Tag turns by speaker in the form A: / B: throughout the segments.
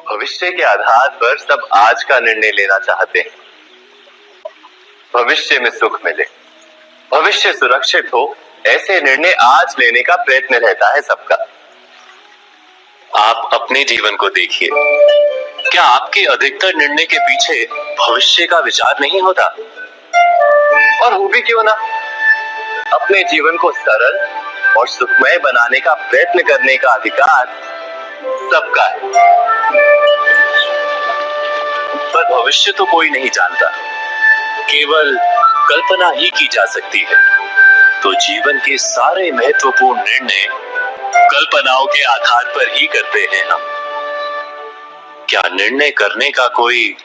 A: भविष्य के आधार पर सब आज का निर्णय लेना चाहते हैं। भविष्य में सुख मिले, भविष्य सुरक्षित हो, ऐसे निर्णय आज लेने का प्रयत्न रहता है सबका। आप अपने जीवन को देखिए, क्या आपके अधिकतर निर्णय के पीछे भविष्य का विचार नहीं होता? और हो भी क्यों ना, अपने जीवन को सरल और सुखमय बनाने का प्रयत्न करने का अधिकार सबका है। पर भविष्य तो कोई नहीं जानता, केवल कल्पना ही की जा सकती है। तो जीवन के सारे महत्वपूर्ण निर्णय कल्पनाओं के आधार पर ही करते हैं हम। क्या निर्णय करने का कोई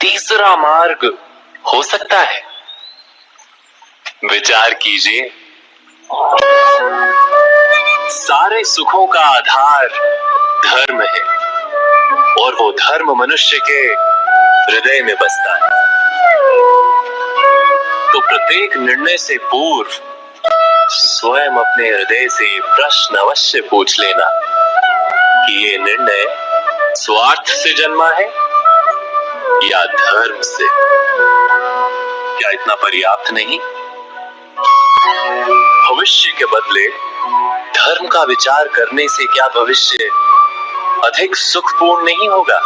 A: तीसरा मार्ग हो सकता है? विचार कीजिए। सारे सुखों का आधार धर्म है, और वो धर्म मनुष्य के हृदय में बसता है। तो प्रत्येक निर्णय से पूर्व स्वयं अपने हृदय से प्रश्न अवश्य पूछ लेना कि ये निर्णय स्वार्थ से जन्मा है या धर्म से। क्या इतना पर्याप्त नहीं? भविष्य के बदले धर्म का विचार करने से क्या भविष्य अधिक सुखपूर्ण नहीं होगा?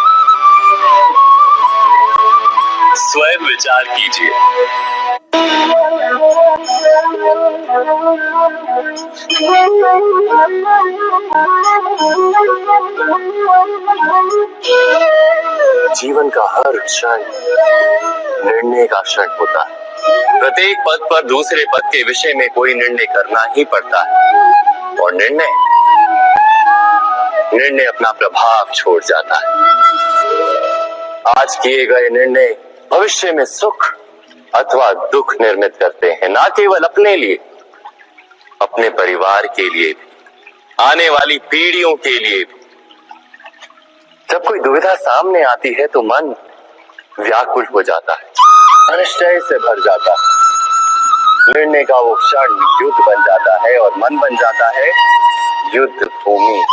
A: स्वयं विचार कीजिए। जीवन का हर क्षण निर्णय का क्षण होता है। प्रत्येक पद पर दूसरे पद के विषय में कोई निर्णय करना ही पड़ता है, और निर्णय अपना प्रभाव छोड़ जाता है। आज किए गए निर्णय भविष्य में सुख अथवा दुख निर्मित करते हैं, ना केवल अपने लिए, अपने परिवार के लिए, आने वाली पीढ़ियों के लिए। जब कोई दुविधा सामने आती है तो मन व्याकुल हो जाता है, अनिश्चय से भर जाता है। निर्णय का वो क्षण युद्ध बन जाता है, और मन बन जाता है युद्ध भूमि।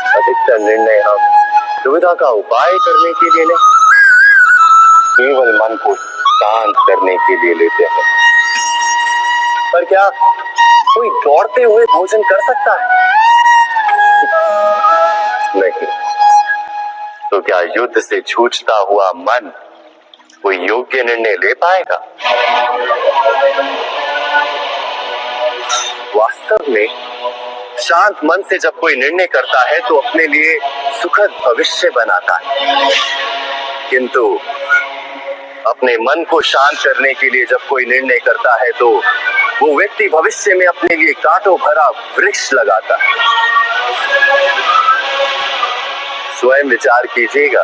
A: अधिकतर निर्णय हम दुविधा का उपाय करने के लिए नहीं, केवल मन को शांत करने के लिए लेते हैं। पर क्या कोई दौड़ते हुए भोजन कर सकता है? नहीं। तो क्या युद्ध से जूझता हुआ मन कोई योग्य निर्णय ले पाएगा? वास्तव में शांत मन से जब कोई निर्णय करता है तो अपने लिए सुखद भविष्य बनाता है। किंतु अपने मन को शांत करने के लिए जब कोई निर्णय करता है तो वो व्यक्ति भविष्य में अपने लिए कांटों भरा वृक्ष लगाता है। स्वयं विचार कीजिएगा।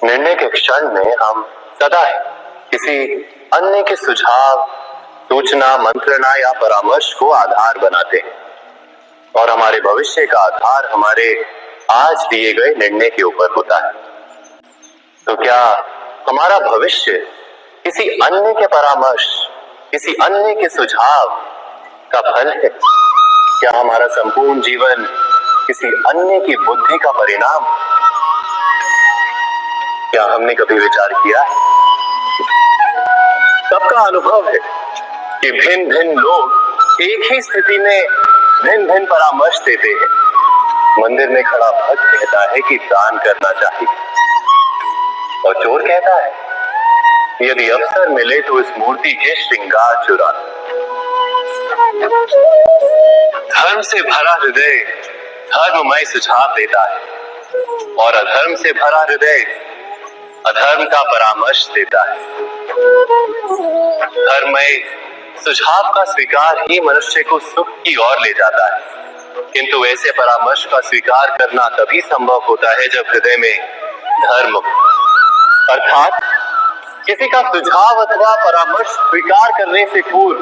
A: निर्णय के क्षण में हम सदा किसी अन्य के सुझाव, सूचना, मंत्रणा या परामर्श को आधार बनाते हैं, और हमारे भविष्य का आधार हमारे आज दिए गए निर्णय के ऊपर होता है। तो क्या हमारा भविष्य किसी अन्य के परामर्श, किसी अन्य के सुझाव का फल है? क्या हमारा संपूर्ण जीवन किसी अन्य की बुद्धि का परिणाम? क्या हमने कभी विचार किया है? सबका अनुभव है कि भिन्न भिन्न लोग एक ही स्थिति में भिन्न भिन्न परामर्श देते हैं। मंदिर में खड़ा भक्त कहता है कि दान करना चाहिए, और चोर कहता है यदि अवसर मिले तो इस मूर्ति के श्रृंगार चुरा। धर्म से भरा हृदय धर्ममय सुझाव देता है, और अधर्म से भरा हृदय अधर्म का परामर्श देता है। धर्ममय सुझाव का स्वीकार ही मनुष्य को सुख की ओर ले जाता है, किंतु ऐसे परामर्श का स्वीकार करना तभी संभव होता है जब हृदय में धर्म, अर्थात किसी का सुझाव अथवा परामर्श स्वीकार करने से पूर्व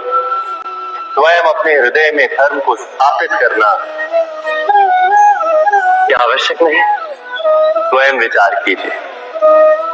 A: स्वयं अपने हृदय में धर्म को स्थापित करना क्या आवश्यक नहीं? स्वयं विचार कीजिए।